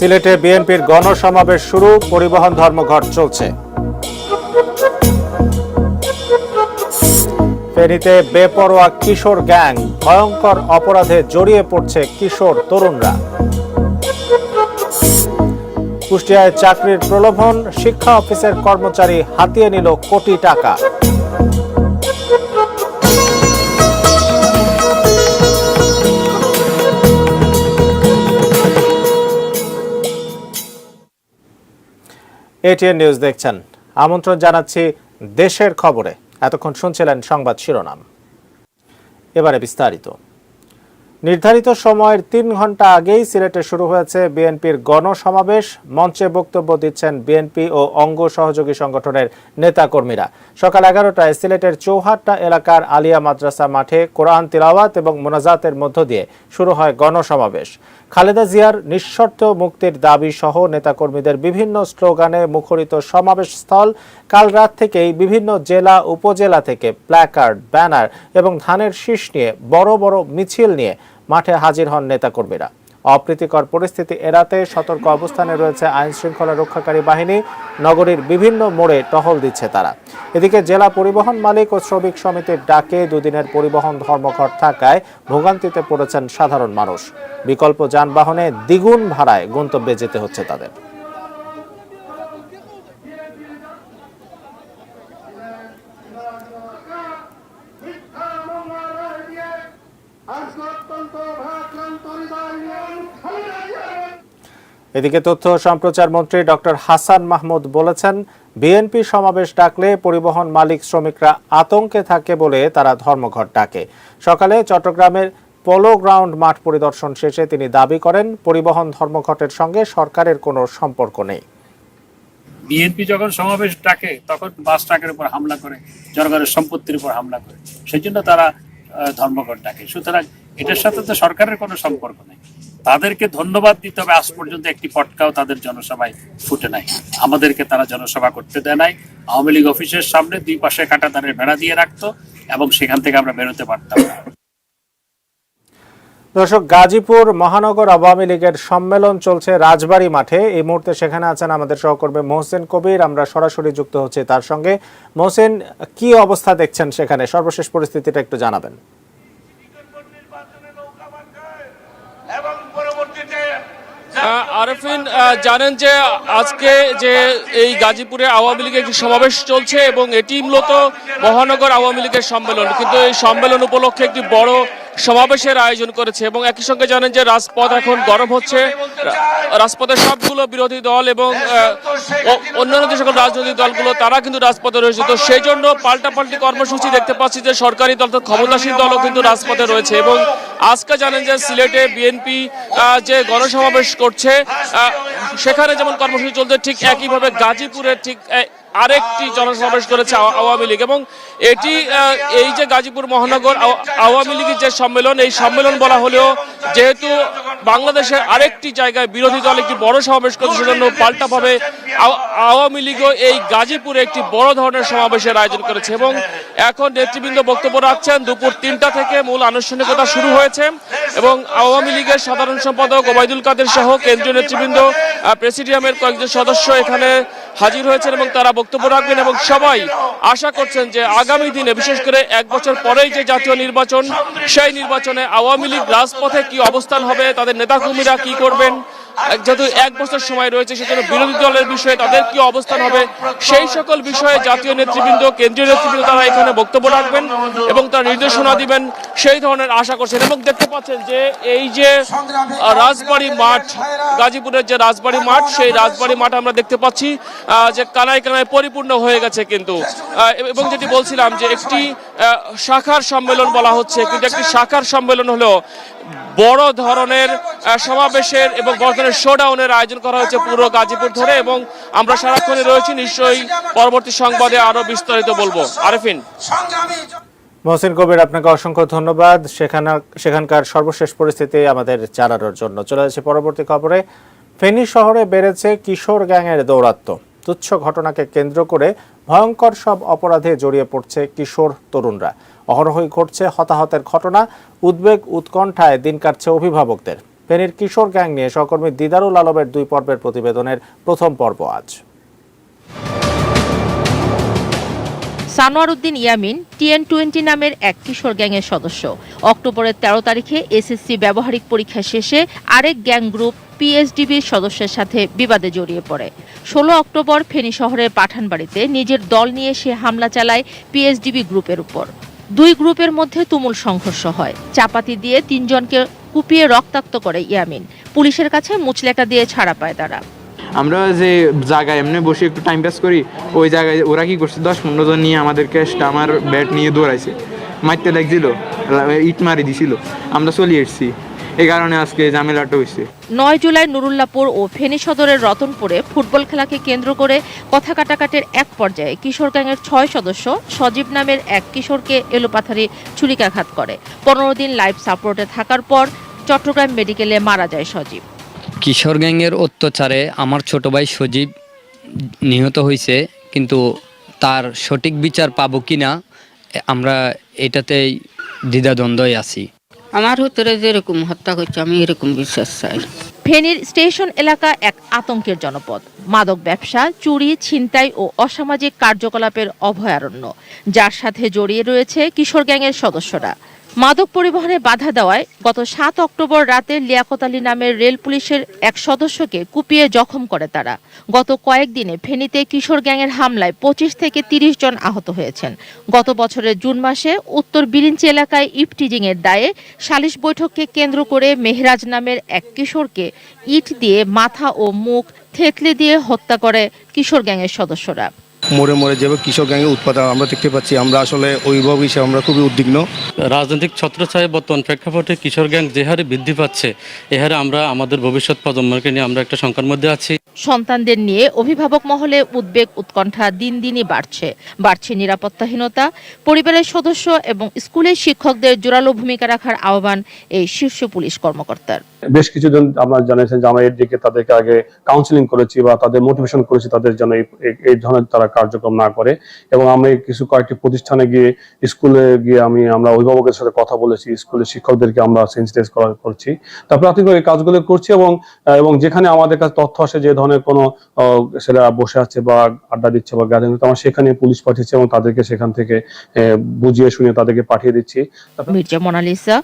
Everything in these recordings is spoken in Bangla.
সিলেটে বিএনপির গণসমাবেশ শুরু, পরিবহন ধর্মঘট চলছে। ফেনীতে বেপরোয়া কিশোর গ্যাং, ভয়ঙ্কর অপরাধে জড়িয়ে পড়ছে কিশোর তরুণরা। কুষ্টিয়ায় চাকরির প্রলোভন, শিক্ষা অফিসের কর্মচারী হাতিয়ে নিল কোটি টাকা। এটিএন নিউজ দেখছেন। আমন্ত্রণ জানাচ্ছি দেশের খবরে। এতক্ষণ শুনছিলেন সংবাদ শিরোনাম, এবারে বিস্তারিত। নির্ধারিত সময়ের ৩ ঘন্টা আগেই সিলেটে শুরু হয়েছে বিএনপির গণসমাবেশ। মঞ্চে বক্তব্য দিচ্ছেন বিএনপি ও অঙ্গ সহযোগী সংগঠনের নেতাকর্মীরা। সকাল 11টায় সিলেটের চৌহাট্টা এলাকার আলিয়া মাদ্রাসা মাঠে কোরআন তিলাওয়াত এবং মোনাজাতের মধ্য দিয়ে শুরু হয় গণসমাবেশ। খালেদা জিয়ার নিঃশর্ত মুক্তির দাবি সহ নেতাকর্মীদের বিভিন্ন স্লোগানে মুখরিত সমাবেশ স্থল। কাল রাত থেকেই বিভিন্ন জেলা উপজেলা থেকে প্ল্যাকার্ড, ব্যানার এবং ধানের শীষ নিয়ে বড় বড় মিছিল নিয়ে মাঠে হাজির হন নেতাকর্মীরা। অপ্রীতিকর পরিস্থিতি এড়াতে সতর্ক অবস্থানে রয়েছে আইন শৃঙ্খলা রক্ষাকারী বাহিনী। নগরীর বিভিন্ন মোড়ে টহল দিচ্ছে তারা। এদিকে জেলা পরিবহন মালিক ও শ্রমিক সমিতির ডাকে দুদিনের পরিবহন ধর্মঘট থাকায় ভোগান্তিতে পড়েছেন সাধারণ মানুষ। বিকল্প যানবাহনে দ্বিগুণ ভাড়ায় গন্তব্যে যেতে হচ্ছে তাদের। এদিকে তথ্য ও সম্প্রচার মন্ত্রী ডক্টর হাসান মাহমুদ বলেছেন, বিএনপি সমাবেশ ডাকলে পরিবহন মালিক শ্রমিকরা আতঙ্কে থাকে বলে তারা ধর্মঘট ডাকে। সকালে চট্টগ্রামের পোলো গ্রাউন্ড মাঠ পরিদর্শন শেষে তিনি দাবি করেন, পরিবহন ধর্মঘটের সঙ্গে সরকারের কোনো সম্পর্ক নেই। বিএনপি যখন সমাবেশ ডাকে তখন বাস ট্রাকের উপর হামলা করে, জনগণের সম্পত্তির উপর হামলা করে, সেই জন্য তারা ধর্মঘট ডাকে। সুতরাং এটার সাথে তো সরকারের কোনো সম্পর্ক নেই। তাদেরকে ধন্যবাদ দিতে হবে, আজ পর্যন্ত একটি পটকাও তাদের জনসভায় ফুটে নাই। আমাদেরকে তারা জনসভা করতে দেয় নাই। আওয়ামী লীগ অফিসের সামনে 2 পাশে কাঁটাতারের বেড়া দিয়ে রাখতো এবং সেখান থেকে আমরা বেরোতে পারতাম না। দর্শক, গাজীপুর মহানগর আওয়ামী লীগের সম্মেলন চলছে রাজবাড়ী মাঠে। এই মুহূর্তে সেখানে আছেন আমাদের সহকর্মী মোহসেন কবির। আমরা সরাসরি যুক্ত হচ্ছি তার সঙ্গে। মোহসেন, কি অবস্থা দেখছেন সেখানে? সর্বশেষ পরিস্থিতিটা একটু জানাবেন। আরফিন, জানেন যে আজকে যে এই গাজীপুরে আওয়ামী লীগের একটি সমাবেশ চলছে এবং এটি মূলত মহানগর আওয়ামী লীগের সম্মেলন, কিন্তু এই সম্মেলন উপলক্ষে একটি বড় সমাবেশের আয়োজন করেছে এবং একই সঙ্গে জানেন যে রাজপথ এখন গরম হচ্ছে। রাজপথের সবগুলো বিরোধী দল এবং অন্যান্য যে সকল রাজনৈতিক দলগুলো তারা কিন্তু রাজপথে রয়েছে। তো সেই জন্য পাল্টাপাল্টি কর্মসূচি দেখতে পাচ্ছি যে সরকারি দল, ক্ষমতাসীন দলও কিন্তু রাজপথে রয়েছে। এবং আজকে জানেন যে সিলেটে বিএনপি যে গণসমাবেশ করছে, সেখানে যেমন কর্মসূচি চলছে ঠিক একইভাবে গাজীপুরের ঠিক আরেকটি জনসমাবেশ করেছে আওয়ামী লীগ। এবং এটি এই যে গাজীপুর মহানগর আওয়ামী লীগের যে সম্মেলন, এই সম্মেলন বলা হলেও যেহেতু বাংলাদেশের আরেকটি জায়গায় বিরোধী দল একটি বড় সমাবেশ করছে, সেজন্য পাল্টাভাবে আওয়ামী লীগও এই গাজীপুরে একটি বড় ধরনের সমাবেশের আয়োজন করেছে। এবং এখন নেতৃবৃন্দ বক্তব্য রাখছেন। দুপুর 3টা থেকে মূল আনুষ্ঠানিকতা শুরু হয়েছে এবং আওয়ামী লীগের সাধারণ সম্পাদক ওবায়দুল কাদের সহ কেন্দ্রীয় নেতৃবৃন্দ, প্রেসিডিয়ামের কয়েকজন সদস্য এখানে হাজির হয়েছেন এবং তারা বক্তব্য রাখবেন। এবং সবাই আশা করছেন যে আগামী দিনে, বিশেষ করে 1 বছর পরেই যে জাতীয় নির্বাচন, সেই নির্বাচনে আওয়ামী লীগ রাজপথে কি অবস্থান হবে, তাদের নেতাকর্মীরা কি করবেন, যেহেতু 1 বছর সময় রয়েছে, সেজন্য বিরোধী দলের বিষয়ে তাদের কি অবস্থান হবে, সেই সকল বিষয়ে জাতীয় নেতৃবৃন্দ, কেন্দ্রীয় নেতৃবৃন্দ তারা এখানে বক্তব্য রাখবেন এবং তারা নির্দেশনা দিবেন, সেই ধরনের আশা করছেন। এবং দেখতে পাচ্ছেন যে এই যে রাজবাড়ী মাঠ, গাজীপুরের যে রাজবাড়ী মাঠ, সেই রাজবাড়ী মাঠ আমরা দেখতে পাচ্ছি যে কানায় কানায় পরিপূর্ণ হয়ে গেছে কিন্তু। এবং যেটি বলছিলাম যে একটি শাখার সম্মেলন বলা হচ্ছে, কিন্তু একটি শাখার সম্মেলন হলেও বড় ধরনের সমাবেশের এবং বড় ধরনের শোডাউনের আয়োজন করা হয়েছে পুরো গাজীপুর ধরে। এবং আমরা সারাক্ষণে রয়েছি, নিশ্চয়ই পরবর্তী সংবাদে আরো বিস্তারিত বলবো। আরফিন। মোহসেন কবির, আপনাকে অসংখ্য ধন্যবাদ সেখানকার সর্বশেষ পরিস্থিতি আমাদের জানানোর জন্য। চলে যাচ্ছে পরবর্তী খবরে। ফেনী শহরে বেড়েছে কিশোর গ্যাংয়ের দৌরাত্ম্য। তুচ্ছ ঘটনাকে কেন্দ্র করে ভয়ঙ্কর সব অপরাধে জড়িয়ে পড়ছে কিশোর তরুণরা। অহরহই ঘটছে হতাহতের ঘটনা। উদ্বেগ উৎকণ্ঠায় দিন কাটছে অভিভাবকদের। ফেনীর কিশোর গ্যাং নিয়ে সহকর্মী দিদারুল আলমের 2 পর্বের প্রতিবেদনের প্রথম পর্ব আজ। সানোয়ার উদ্দিন ইয়ামিন TN20 নামের এক কিশোর গ্যাংয়ের সদস্য। অক্টোবরের 13 তারিখে এসএসসি ব্যবহারিক পরীক্ষা শেষে আরেক গ্যাং গ্রুপ PSDBর সদস্যের সাথে বিবাদে জড়িয়ে পড়ে। 16 অক্টোবর ফেনী শহরের পাঠানবাড়িতে নিজের দল নিয়ে সে হামলা চালায় PSDB গ্রুপের উপর। 2 গ্রুপের মধ্যে তুমুল সংঘর্ষ হয়। চাপাতি দিয়ে 3 জনকে কুপিয়ে রক্তাক্ত করে ইয়ামিন। পুলিশের কাছে মুচলেকা দিয়ে ছাড়া পায় তারা। আমরা যে জায়গায় এমনি বসে একটু টাইম পাস করি, ওই জায়গায় ওরা কি করছে 10-15 জন নিয়ে আমাদেরকে আমার ব্যাট নিয়ে দৌড়াইছে, মারতে লাগছিল, ইট মারি দিছিল। আমরা চলে এসেছি, এই কারণে আজকে ঝামেলাটা হয়েছে। 9 জুলাই নুরুল্লাহপুর ও ফেনী সদরের রতনপুরে ফুটবল খেলাকে কেন্দ্র করে কথা কাটাকাটির এক পর্যায়ে কিশোর গ্যাংয়ের 6 সদস্য সজীব নামের এক কিশোরকে এলোপাথারি ছুরিকাঘাত করে। 15 দিন লাইফ সাপোর্টে থাকার পর চট্টগ্রাম মেডিকেলে মারা যায় সজীব। কিশোর গ্যাংয়ের অত্যাচারে আমার ছোট ভাই সজীব নিহত হয়েছে, কিন্তু তার সঠিক বিচার পাবো কিনা আমরা এটাতেই দ্বিধাদ্বন্দ্বই আছি। আমার ভিতরে যেরকম হত্যা করছে আমি এরকম বিশ্বাস চাই। ফেনীর স্টেশন এলাকা এক আতঙ্কের জনপদ। মাদক ব্যবসা, চুরি, ছিনতাই ও অসামাজিক কার্যকলাপের অভয়ারণ্য, যার সাথে জড়িয়ে রয়েছে কিশোর গ্যাংয়ের সদস্যরা। মাদক পরিবহনে বাধা দেওয়ায় গত 7 অক্টোবর রাতে লিয়াকত আলী নামের রেল পুলিশের এক সদস্যকে কুপিয়ে জখম করে তারা। গত কয়েকদিনে ফেনীতে কিশোর গ্যাংয়ের হামলায় 25 থেকে 30 জন আহত হয়েছেন। গত বছরের জুন মাসে উত্তর বিরিঞ্চি এলাকায় ইফটিজিং এর দায়ে সালিশ বৈঠককে কেন্দ্র করে মেহরাজ নামের এক কিশোরকে ইট দিয়ে মাথা ও মুখ থেতলে দিয়ে হত্যা করে কিশোর গ্যাংয়ের সদস্যরা। মোড়ে মোড়ে যেভাবে কিশোর গ্যাংয়ের উৎপাদন আমরা দেখতে পাচ্ছি, আমরা আসলে অভিভাবক হিসেবে আমরা খুবই উদ্বিগ্ন। রাজনৈতিক ছত্রছায়ায় বর্তমান প্রেক্ষাপটে কিশোর গ্যাং যে হারে বৃদ্ধি পাচ্ছে, এ হারে আমরা আমাদের ভবিষ্যৎ প্রজন্মকে নিয়ে আমরা একটা শঙ্কার মধ্যে আছি। সন্তানদের নিয়ে অভিভাবক মহলে উদ্বেগ উৎকণ্ঠা দিন দিনই বাড়ছে নিরাপত্তাহীনতা। পরিবারের সদস্য এবং স্কুলের শিক্ষকদের জোরালো ভূমিকা রাখার আহ্বান এই শীর্ষ পুলিশ কর্মকর্তার। বেশ কিছুদিন আমরা জানিয়েছেন যে আমরা এর দিকে তাদেরকে আগে কাউন্সিলিং করেছি বা তাদের মোটিভেশন করেছি তাদের যেন এই ধরনের তারা কার্যক্রম না করে, এবং আমরা কয়েকটি প্রতিষ্ঠানে গিয়ে স্কুলে গিয়ে আমরা অভিভাবকের সাথে কথা বলেছি, স্কুলের শিক্ষকদেরকে আমরা সেন্সিটাইজ করছি। তারপর প্রাথমিক এই কাজগুলো করছি এবং যেখানে আমাদের কাছে তথ্য আসে যে ধরনের কোনো ছেলেরা বসে আছে বা আড্ডা দিচ্ছে বা গ্যাদারিং, আমরা সেখানে পুলিশ পাঠিয়েছি এবং তাদেরকে সেখান থেকে বুঝিয়ে শুনিয়ে তাদেরকে পাঠিয়ে দিচ্ছি। Mirza Monalisa,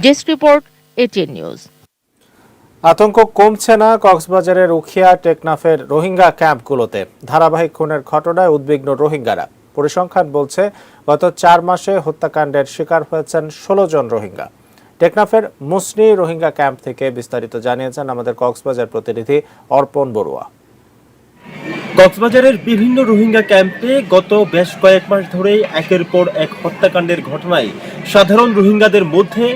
desk report, ATN news. আতঙ্ক কমছে না কক্সবাজারের উখিয়া টেকনাফের রোহিঙ্গা ক্যাম্পগুলোতে। ধারাবাহিক খুনের ঘটনায় উদ্বিগ্ন রোহিঙ্গারা। পরিসংখ্যান বলছে গত 4 মাসে হত্যাকাণ্ডের শিকার হয়েছেন 16 জন রোহিঙ্গা। টেকনাফের মুসনি রোহিঙ্গা ক্যাম্প থেকে বিস্তারিত জানিয়েছেন আমাদের কক্সবাজার প্রতিনিধি অর্পণ বড়ুয়া। কক্সবাজারের বিভিন্ন রোহিঙ্গা ক্যাম্পে গত বেশ কয়েক মাস ধরেই একের পর এক হত্যাকাণ্ডের ঘটনায় সাধারণ রোহিঙ্গাদের মধ্যে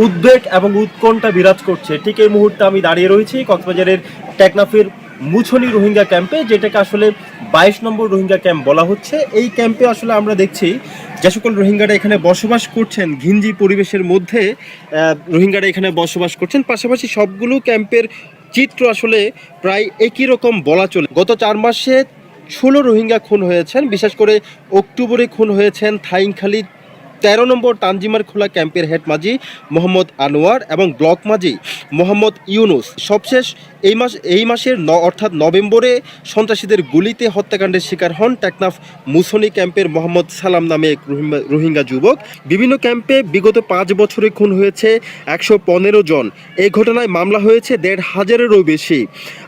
উদ্বেগ এবং উৎকণ্ঠা বিরাজ করছে। ঠিক এই মুহূর্তে আমি দাঁড়িয়ে রয়েছি কক্সবাজারের টেকনাফের মুছনি রোহিঙ্গা ক্যাম্পে, যেটাকে আসলে 22 নম্বর রোহিঙ্গা ক্যাম্প বলা হচ্ছে। এই ক্যাম্পে আসলে আমরা দেখছি যে সকল রোহিঙ্গারা এখানে বসবাস করছেন, ঘিঞ্জি পরিবেশের মধ্যে রোহিঙ্গারা এখানে বসবাস করছেন। পাশাপাশি সবগুলো ক্যাম্পের চিত্র আসলে প্রায় একই রকম বলা চলে। গত 4 মাসে 16 রোহিঙ্গা খুন হয়েছেন। বিশেষ করে অক্টোবরে খুন হয়েছেন থাইংখালী 13 নম্বর তানজিমার খোলা ক্যাম্পের হেড মাঝি মোহাম্মদ আনোয়ার এবং ব্লক মাঝি মোহাম্মদ ইউনুস। সবশেষ এই মাসের অর্থাৎ নভেম্বরে সন্ত্রাসীদের গুলিতে হত্যাকাণ্ডের শিকার হন টেকনাফ মুসনি ক্যাম্পের মোহাম্মদ সালাম নামে এক রোহিঙ্গা যুবক। বিভিন্ন ক্যাম্পে বিগত 5 বছরে খুন হয়েছে 115 জন। এই ঘটনায় মামলা হয়েছে 1,500-এরও বেশি।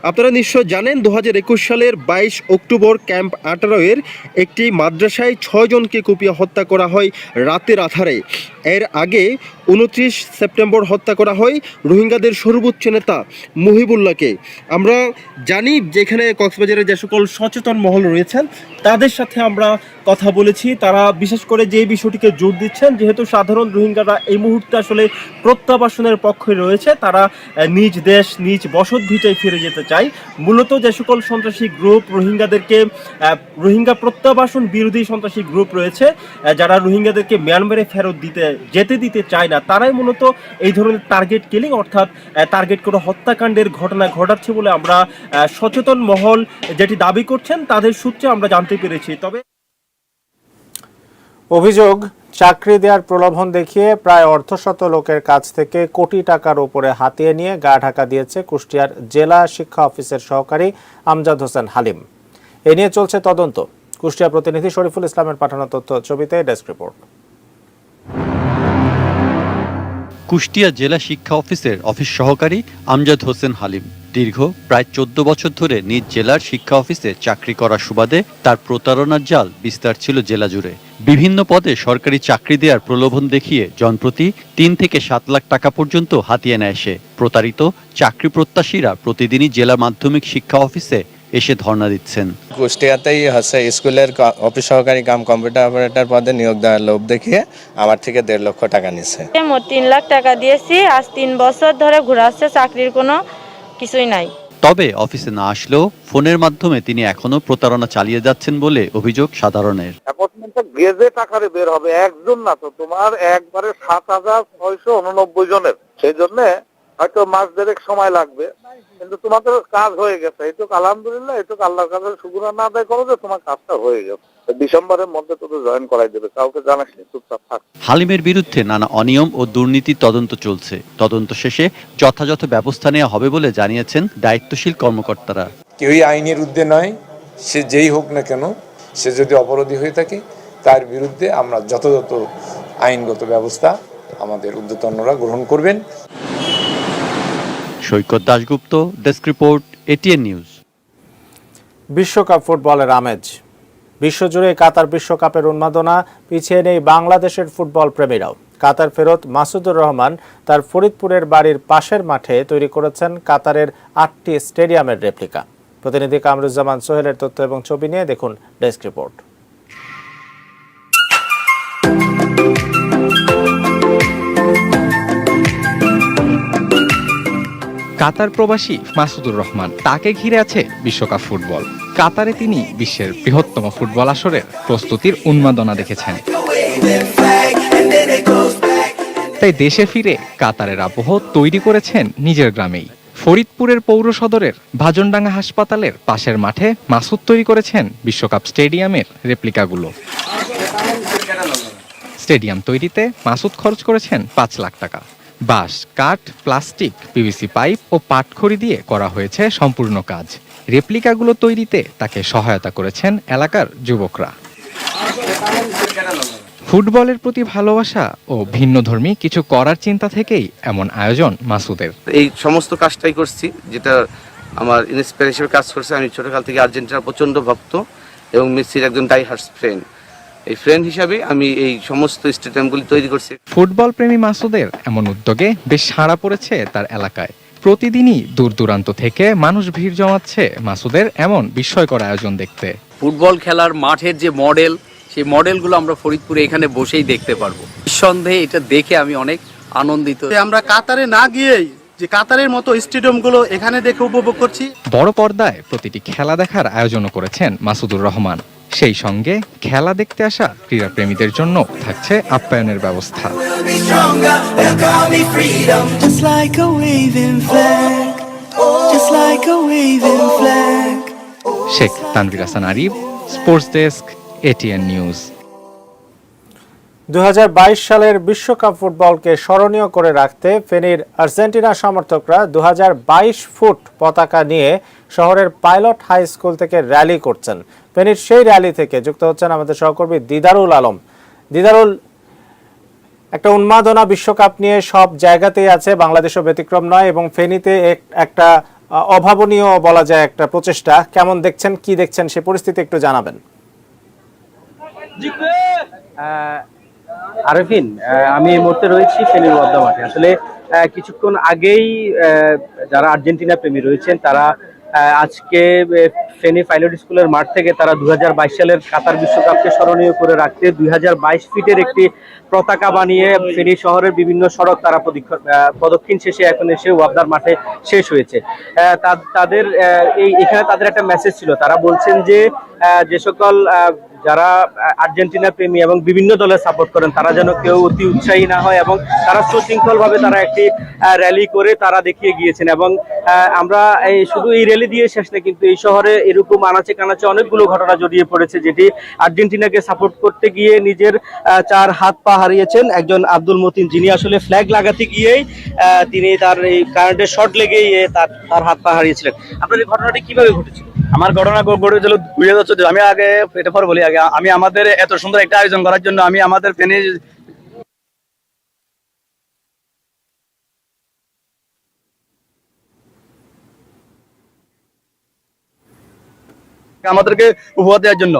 আপনারা নিশ্চয় জানেন 2021 সালের 22 অক্টোবর ক্যাম্প 18-এর একটি মাদ্রাসায় 6 জনকে কুপিয়ে হত্যা করা হয় রাতের আধারে। এর আগে 29 সেপ্টেম্বর হত্যা করা হয় রোহিঙ্গাদের সর্বোচ্চ নেতা মুহিবুল্লাহকে। আমরা জানি যেখানে কক্সবাজারের যে সকল সচেতন মহল রয়েছেন তাদের সাথে আমরা কথা বলেছি। তারা বিশেষ করে যে বিষয়টিকে জোর দিচ্ছেন, যেহেতু সাধারণ রোহিঙ্গারা এই মুহূর্তে আসলে প্রত্যাবাসনের পক্ষে রয়েছে, তারা নিজ দেশ নিজ বসত ভিটায় ফিরে যেতে চায়। মূলত যে সকল সন্ত্রাসী গ্রুপ রোহিঙ্গাদেরকে রোহিঙ্গা প্রত্যাবাসন বিরোধী সন্ত্রাসী গ্রুপ রয়েছে, যারা রোহিঙ্গাদেরকে মিয়ানমারে ফেরত যেতে দিতে চায় না, তারাই মূলত এই ধরনের টার্গেট কিলিং অর্থাৎ টার্গেট করে হত্যাকাণ্ডের ঘটনা ঘটাচ্ছে বলে আমরা সচেতন মহল যেটি দাবি করছেন তাদের সূত্রে আমরা জানতে পেরেছি। তবে অভিযোগ চাকরি দেওয়ার প্রলোভন দেখিয়ে প্রায় অর্ধশত লোকের কাছ থেকে কোটি টাকার উপরে হাতিয়ে নিয়ে গা ঢাকা দিয়েছে কুষ্টিয়ার জেলা শিক্ষা অফিসের সহকারী আমজাদ হোসেন হালিম। এ নিয়ে চলছে তদন্ত। কুষ্টিয়া প্রতিনিধি শরীফুল ইসলামের পাঠানো তথ্য ছবিতে ডেস্ক রিপোর্ট। কুষ্টিয়া জেলা শিক্ষা অফিসের অফিস সহকারী আমজাদ হোসেন হালিম দীর্ঘ প্রায় 14 বছর ধরে নিজ জেলার শিক্ষা অফিসে চাকরি করার সুবাদে তার প্রতারণার জাল বিস্তার ছিল জেলা জুড়ে। বিভিন্ন পদে সরকারি চাকরি দেওয়ার প্রলোভন দেখিয়ে জনপ্রতি 3 থেকে 7 লাখ টাকা পর্যন্ত হাতিয়ে নেয় সে। প্রতারিত চাকরি প্রত্যাশীরা প্রতিদিনই জেলা মাধ্যমিক শিক্ষা অফিসে এসে ধর্ণা দিচ্ছেন। কুষ্টিয়াতেই হচ্ছে স্কুলের অফিস সহকারী কাম কম্পিউটার অপারেটর পদে নিয়োগ দেওয়ার লোভ দেখিয়ে আমার থেকে 1.5 লক্ষ টাকা নিচ্ছে। মোট 3 লাখ টাকা দিয়েছি, আজ 3 বছর ধরে ঘুরাচ্ছে, চাকরির কোনো কিছুই নাই। তবে অফিসে না আসলেও ফোনের মাধ্যমে তিনি এখনো প্রতারণা চালিয়ে যাচ্ছেন বলে অভিযোগ সাধারণের। অ্যাপয়েন্টমেন্টটা গেজেট আকারে বের হবে, একজন না তো, তোমার একবারে 7,689 জনের। সেই জন্য হয়তো মাস দেড়েক সময় লাগবে, কিন্তু তোমাদের কাজ হয়ে গেছে। এটুক আলহামদুলিল্লাহ, এটুক আল্লাহর কাছে শুকর আদায় করো যে তোমার কাজটা হয়ে গেছে। ডিসেম্বরের মধ্যে তোদের জয়েন করাই দেবে, কাউকে জানাসনি, চুপচাপ থাক। হালিমের বিরুদ্ধে নানা অনিয়ম ও দুর্নীতির তদন্ত চলছে। তদন্ত শেষে যথাযথ ব্যবস্থা নেওয়া হবে বলে জানিয়েছেন দায়িত্বশীল কর্মকর্তারা। কেউই আইনের ঊর্ধ্বে নয়, সে যেই হোক না কেন, সে যদি অপরাধী হয়ে থাকে তার বিরুদ্ধে আমরা যথাযথ আইনগত ব্যবস্থা আমাদের ঊর্ধ্বতনরা গ্রহণ করবেন। Saikat Dasgupta, desk report, ATN news. বিশ্বকাপ ফুটবলের আমেজ। বিশ্বজুড়ে কাতার বিশ্বকাপের উন্মাদনা, পিছিয়ে নেই বাংলাদেশের ফুটবল প্রেমীরাও। কাতার ফেরত মাসুদুর রহমান তার ফরিদপুরের বাড়ির পাশের মাঠে তৈরি করেছেন কাতারের 8টি স্টেডিয়ামের রেপ্লিকা। প্রতিনিধি কামরুজ্জামান সোহেলের তথ্য এবং ছবি নিয়ে দেখুন ডেস্ক রিপোর্ট। কাতার প্রবাসী মাসুদুর রহমান, তাকে ঘিরে আছে বিশ্বকাপ ফুটবল। কাতারে তিনি বিশ্বের বৃহত্তম ফুটবল আসরের প্রস্তুতির উন্মাদনা দেখেছেন। তাই দেশে ফিরে কাতারের আবহ তৈরি করেছেন নিজের গ্রামেই। ফরিদপুরের পৌর সদরের ভাজনডাঙ্গা হাসপাতালের পাশের মাঠে মাসুদ তৈরি করেছেন বিশ্বকাপ স্টেডিয়ামের রেপ্লিকাগুলো। স্টেডিয়াম তৈরিতে মাসুদ খরচ করেছেন 5 লাখ টাকা। বাঁশ, কাঠ, প্লাস্টিক, পিভিসি পাইপ ও পাটখড়ি দিয়ে করা হয়েছে সম্পূর্ণ কাজ। রেপ্লিকাগুলো তৈরিতে তাকে সহায়তা করেছেন এলাকার যুবকরা। ফুটবলের প্রতি ভালোবাসা ও ভিন্নধর্মী কিছু করার চিন্তা থেকেই এমন আয়োজন মাসুদের। এই সমস্ত কাজটাই করছি যেটা আমার ইন্সপায়ার হিসেবে কাজ করছে। আমি ছোটকাল থেকে আর্জেন্টিনার প্রচন্ড ভক্ত এবং মেসির একজন ডাই হার্ট ফ্রেন্ড। এই ফ্রেন্ড হিসাবে আমি এই সমস্ত স্টেডিয়ামগুলি তৈরি করছি। ফুটবল প্রেমী মাসুদের এমন উদ্যোগে বেশ সাড়া পড়েছে তার এলাকায়। প্রতিদিনই দূর দূরান্ত থেকে মানুষ ভিড় জমাচ্ছে মাসুদের এমন বিস্ময়কর আয়োজন দেখতে। ফুটবল খেলার মাঠের যে মডেল, সেই মডেলগুলো আমরা ফরিদপুরে এখানে বসেই দেখতে পারবো। নিঃসন্দেহে এটা দেখে আমি অনেক আনন্দিত। আমরা কাতারে না গিয়েই যে কাতারের মতো স্টেডিয়ামগুলো এখানে দেখে উপভোগ করছি। বড় পর্দায় প্রতিটি খেলা দেখার আয়োজনও করেছেন মাসুদুর রহমান। সেই সঙ্গে খেলা দেখতে আসা ক্রীড়াপ্রেমীদের জন্য থাকছে আপ্যায়নের ব্যবস্থা। Sheikh Tanvir Hasan Arif, sports desk, ATN news. 2022 সালের বিশ্বকাপ ফুটবলকে স্মরণীয় করে রাখতে ফেনীর আর্জেন্টিনা সমর্থকরা 2022 ফুট পতাকা নিয়ে শহরের পাইলট হাই স্কুল থেকে র্যালি করছেন। ফেনীর সেই র্যালি থেকে যুক্ত হচ্ছেন আমাদের সহকর্মী দিদারুল আলম। দিদারুল, একটা উন্মাদনা বিশ্বকাপ নিয়ে সব জায়গাতেই আছে, বাংলাদেশও ব্যতিক্রম নয়, এবং ফেনীতে একটা অভাবনীয় বলা যায় একটা প্রচেষ্টা। কেমন দেখছেন, কি দেখছেন, সে পরিস্থিতি একটু জানাবেন। আরফিন, আমি এই মুহূর্তে রয়েছি ফেনীর ওয়াদা মাঠে। আসলে কিছুক্ষণ আগেই যারা আর্জেন্টিনা প্রেমী রয়েছেন তারা আজকে ফেনী পাইলট স্কুলের মাঠ থেকে তারা 2022 সালের কাতার বিশ্বকাপকে স্মরণীয় করে রাখতে 2022 ফিটের একটি পতাকা বানিয়ে ফেনী শহরের বিভিন্ন সড়ক তারা প্রদক্ষিণ শেষে এখন এসে ওয়াবদার মাঠে শেষ হয়েছে। তাদের এখানে তাদের একটা মেসেজ ছিল। তারা বলছেন যে সকল যারা আর্জেন্টিনা প্রেমী এবং বিভিন্ন দলে সাপোর্ট করেন তারা যেন কেউ অতি উৎসাহী না হয় এবং তারা সুশৃঙ্খলভাবে তারা একটি র্যালি করে তারা দেখিয়ে গিয়েছেন। এবং আমরা শুধু এই র্যালি দিয়ে শেষ না, কিন্তু এই শহরে এরকম আনাচে কানাচে অনেকগুলো ঘটনা জড়িয়ে পড়েছে যেটি আর্জেন্টিনাকে সাপোর্ট করতে গিয়ে নিজের 4 হাত পা হারিয়েছেন একজন আব্দুল মতিন, যিনি আসলে ফ্ল্যাগ লাগাতে গিয়েই তিনি তার এই কারেন্টের শর্ট লেগেই তার হাত পা হারিয়েছিলেন। আপনার এই ঘটনাটি কিভাবে ঘটেছিল? আমার ঘটনা ঘটেছিল 2014। আমি আগে এটা পরে বলি, আগে আমি আমাদের এত সুন্দর একটা আয়োজন করার জন্য আমি আমাদের ফ্যানের আমাদেরকে উপহার দেওয়ার জন্য।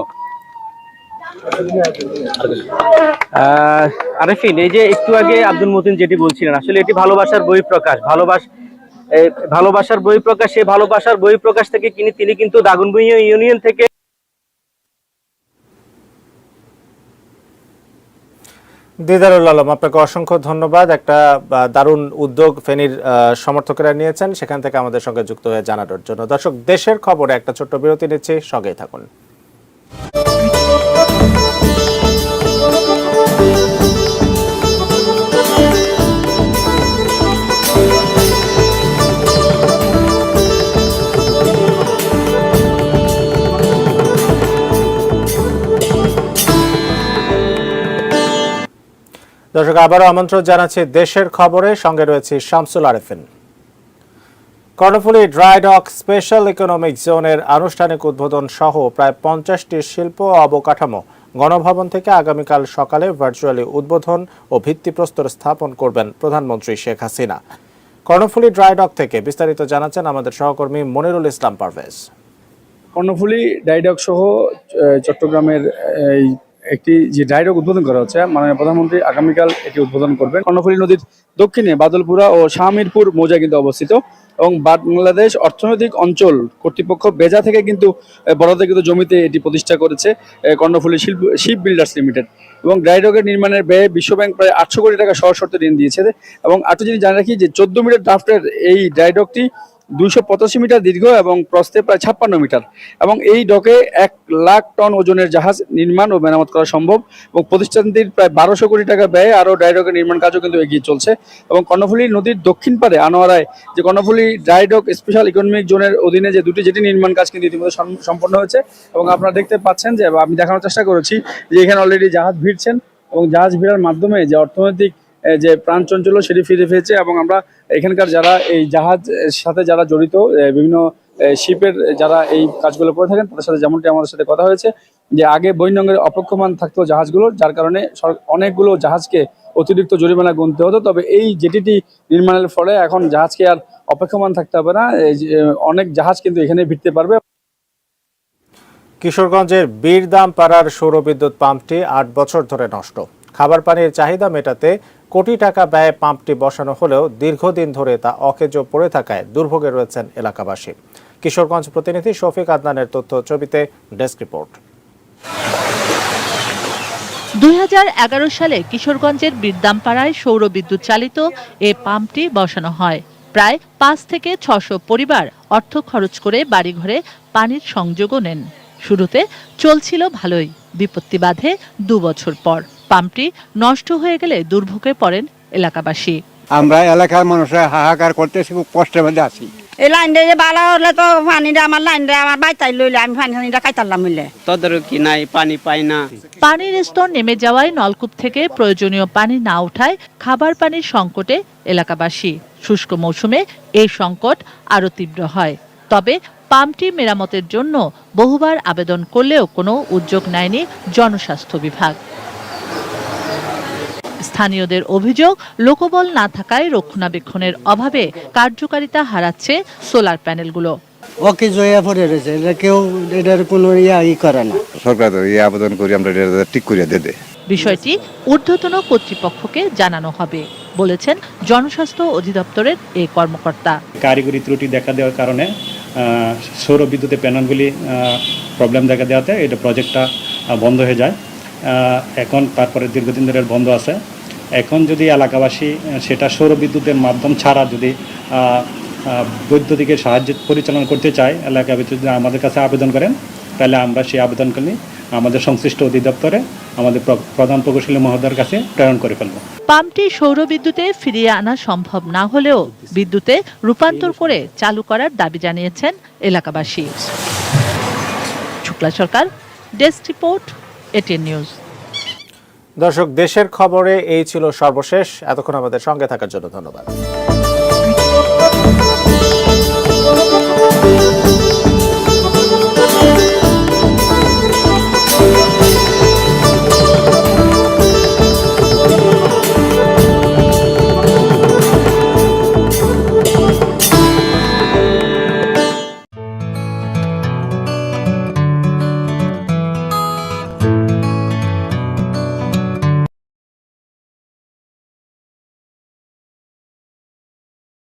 আরেফিন, এই যে একটু আগে আব্দুল মতিন যেটি বলছিলেন, আসলে এটি ভালোবাসার বহিঃপ্রকাশ, ভালোবাসার বহিঃপ্রকাশ। সেই ভালোবাসার বহিঃপ্রকাশ থেকে তিনি কিন্তু দাগনভূঞা ইউনিয়ন থেকে দিদারুল আলম, আপনাকে অসংখ্য ধন্যবাদ। একটা দারুণ উদ্যোগ ফেনীর সমর্থকেরা নিয়েছেন, সেখান থেকে আমাদের সঙ্গে যুক্ত হয়ে জানানোর জন্য। দর্শক, দেশের খবরে একটা ছোট্ট বিরতি নিচ্ছি, সঙ্গেই থাকুন। দর্শক, আবারও আমন্ত্রণ জানাচ্ছি দেশের খবরে, সঙ্গে রয়েছে Shamsul Arefin. Karnaphuli dry doc special economic জোনের আনুষ্ঠানিক উদ্বোধন সহ প্রায় 50টি শিল্প অবকাঠামো গণভবন থেকে আগামীকাল সকালে ভার্চুয়ালি উদ্বোধন ও ভিত্তিপ্রস্তর স্থাপন করবেন প্রধানমন্ত্রী শেখ হাসিনা। কর্ণফুলী ড্রাই ডক থেকে বিস্তারিত জানাচ্ছেন আমাদের সহকর্মী মনিরুল ইসলাম পারভেজ। কর্ণফুলী ড্রাই ডক সহ চট্টগ্রামের একটি যে ড্রাই ডক উদ্বোধন করা হচ্ছে, মাননীয় প্রধানমন্ত্রী আগামীকাল এটি উদ্বোধন করবেন। কর্ণফুলী নদীর দক্ষিণে বাদলপুরা ও শাহমিরপুর মৌজা কিন্তু অবস্থিত এবং বাংলাদেশ অর্থনৈতিক অঞ্চল কর্তৃপক্ষ বেজা থেকে কিন্তু বরাদ্দকৃত জমিতে এটি প্রতিষ্ঠা করেছে কর্ণফুলী শিপ বিল্ডার্স লিমিটেড। এবং ড্রাই ডকের নির্মাণের ব্যয়ে বিশ্বব্যাংক প্রায় 800 কোটি টাকা সহ শর্তে ঋণ দিয়েছে। এবং আরেকটু জিনিস জানা রাখি যে 14 মিটার ড্রাফটের এই ড্রাই ডকটি 285 মিটার দীর্ঘ এবং প্রস্থে প্রায় 56 মিটার। এবং এই ডকে 1 লাখ টন ওজনের জাহাজ নির্মাণ ও মেরামত করা সম্ভব। এবং প্রতিষ্ঠানটির প্রায় 1200 কোটি টাকা ব্যয়ে আরও ড্রাই ডকের নির্মাণ কাজও কিন্তু এগিয়ে চলছে। এবং কর্ণফুলী নদীর দক্ষিণ পারে আনোয়ারায় যে Karnaphuli dry doc special economic জোনের অধীনে যে দুটি জেটি নির্মাণ কাজ কিন্তু ইতিমধ্যে সম্পন্ন হয়েছে। এবং আপনারা দেখতে পাচ্ছেন যে আমি দেখানোর চেষ্টা করেছি যে এখানে অলরেডি জাহাজ ভিড়ছেন এবং জাহাজ ভিড়ার মাধ্যমে যে অর্থনৈতিক যে প্রাণচঞ্চল্য সেটি ফিরে পেয়েছে। এবং আমরা এখানকার যারা এই জাহাজ সাথে যারা জড়িত বিভিন্ন শিপের যারা এই কাজগুলো করে থাকেন তাদের সাথে যেমনটি আমাদের সাথে কথা হয়েছে যে আগে বৈনঙ্গের অপেক্ষমান থাকতো জাহাজগুলো, যার কারণে অনেকগুলো জাহাজকে অতিরিক্ত জরিমানা গুনতে হতো। তবে এই জেটিটি নির্মাণের ফলে এখন জাহাজকে আর অপেক্ষমান থাকতে হবে না, অনেক জাহাজ কিন্তু এখানে ভিড়তে পারবে। কিশোরগঞ্জের বীরদামপাড়ার সৌরবিদ্যুৎ পাম্পটি 8 বছর ধরে নষ্ট। খাবার পানির চাহিদা মেটাতে কোটি টাকা ব্যয়ে পাম্পটি বসানো হলেও দীর্ঘদিন ধরে তা অকেজো পড়ে থাকায় দুর্ভোগে রয়েছেন এলাকাবাসী। কিশোরগঞ্জ প্রতিনিধি শফিক আদনানের তথ্য ছবিতে ডেস্ক রিপোর্ট। 2011 সালে কিশোরগঞ্জের বীরদামপাড়ায় সৌর বিদ্যুৎ চালিত এ পাম্পটি বসানো হয়। প্রায় 5 থেকে 600 পরিবার অর্থ খরচ করে বাড়িঘরে পানির সংযোগও নেন। শুরুতে চলছিল ভালোই, বিপত্তি বাধে 2 বছর পর। পাম্পটি নষ্ট হয়ে গেলে দুর্ভোগে পড়েন এলাকাবাসী। আমরা এলাকার মানুষরা হাহাকার করতেছি, খুব কষ্টের মধ্যে আছি। এই লাইনটা যে বালা হলে তো পানিটা আমার লাইনটা আমার বাইতাই লইলে আমি পানিটা খাইতাম মিলে তদারকি নাই, পানি পাই না। পানির স্তর নেমে যাওয়ায় নলকূপ থেকে প্রয়োজনীয় পানি না ওঠায় খাবার পানির সংকটে এলাকাবাসী। শুষ্ক মৌসুমে এই সংকট আরো তীব্র হয়। তবে পাম্পটি মেরামতের জন্য বহুবার আবেদন করলেও কোনো উদ্যোগ নেয়নি জনস্বাস্থ্য বিভাগ। স্থানীয়দের অভিযোগ, লোকবল না থাকায় রক্ষণাবেক্ষণের অভাবে কার্যকারিতা হারাচ্ছে সোলার প্যানেলগুলো। ওকে জয়া পড়ে রয়েছে, এটা কেউ এটার কোনো করে না। সরকার আবেদন করি আমরা ঠিক করে দেবে। বিষয়টি ঊর্ধ্বতন কর্তৃপক্ষকে জানানো হবে বলেছেন জনস্বাস্থ্য অধিদপ্তরের এই কর্মকর্তা। কারিগরি ত্রুটি দেখা দেওয়ার কারণে সৌর বিদ্যুতের প্যানেলগুলি প্রবলেম দেখা দেওয়াতে এটা প্রজেক্টটা বন্ধ হয়ে যায়। এখন তারপরে দীর্ঘদিন ধরে বন্ধ আছে। এখন যদি এলাকাবাসী সেটা সৌর বিদ্যুতের মাধ্যম ছাড়া যদি বৈদ্যুতিকের সাহায্যে পরিচালনা করতে চায়, এলাকাবাসী যদি আমাদের কাছে আবেদন করেন তাহলে আমরা সেই আবেদনগুলি আমাদের সংশ্লিষ্ট অধিদপ্তরে আমাদের প্রধান প্রকৌশলী মহোদয়ের কাছে প্রেরণ করে ফেলব। পাম্পটি সৌর বিদ্যুতে ফিরিয়ে আনা সম্ভব না হলেও বিদ্যুতে রূপান্তর করে চালু করার দাবি জানিয়েছেন এলাকাবাসী। শুক্লা সরকার, ডেস্ক রিপোর্ট, এটিএন নিউজ। দর্শক, দেশের খবরে এই ছিল সর্বশেষ। এতক্ষণ আমাদের সঙ্গে থাকার জন্য ধন্যবাদ।